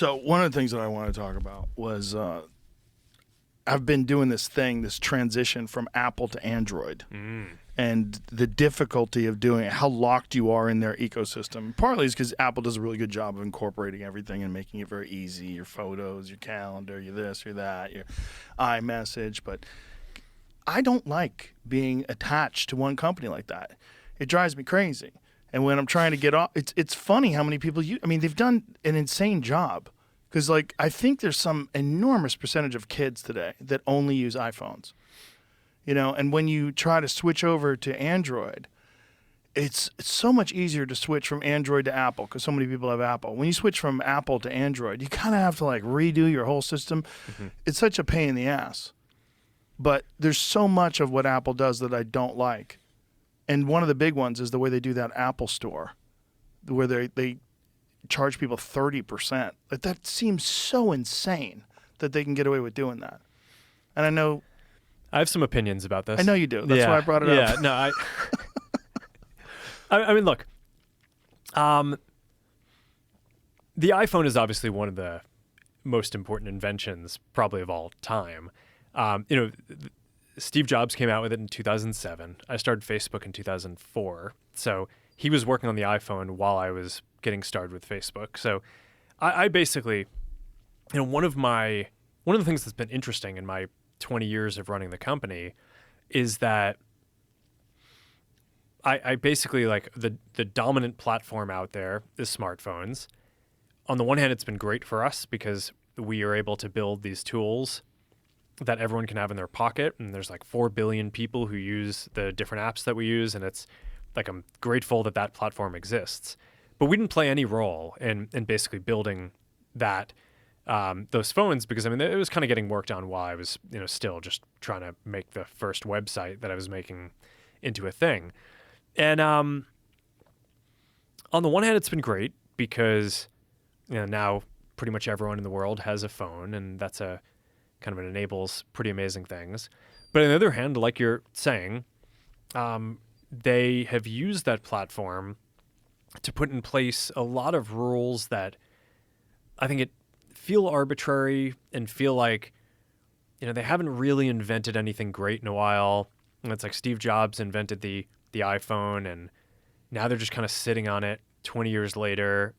So one of the things that I want to talk about was I've been doing this transition from Apple to Android, and the difficulty of doing it, how locked you are in their ecosystem. Partly is because Apple does a really good job of incorporating everything and making it very easy. Your photos, your calendar, your this, your that, your iMessage. But I don't like being attached to one company like that. It drives me crazy. And when I'm trying to get off, it's funny how many people use. I mean, they've done an insane job because, like, I think there's some enormous percentage of kids today that only use iPhones. And when you try to switch over to Android, it's so much easier to switch from Android to Apple because so many people have Apple. When you switch from Apple to Android, you kind of have to like redo your whole system. It's such a pain in the ass. But there's so much of what Apple does that I don't like. And one of the big ones is the way they do that Apple Store, where they charge people 30%. Like, that seems so insane that they can get away with doing that. And I have some opinions about this. I know you do. That's why I brought it up. Yeah, no, I mean, look, the iPhone is obviously one of the most important inventions probably of all time. Steve Jobs came out with it in 2007. I started Facebook in 2004. So he was working on the iPhone while I was getting started with Facebook. So I basically, one of the things that's been interesting in my 20 years of running the company is that I basically, like, the dominant platform out there is smartphones. On the one hand, it's been great for us because we are able to build these tools that everyone can have in their pocket. And there's like 4 billion people who use the different apps that we use. And it's like, I'm grateful that platform exists. But we didn't play any role in basically building those phones because, I mean, it was kind of getting worked on while I was, still just trying to make the first website that I was making into a thing. And on the one hand, it's been great because, now pretty much everyone in the world has a phone, and that's it enables pretty amazing things. But on the other hand, like you're saying, they have used that platform to put in place a lot of rules that I think feel arbitrary and feel like, they haven't really invented anything great in a while. And it's like Steve Jobs invented the iPhone, and now they're just kind of sitting on it 20 years later.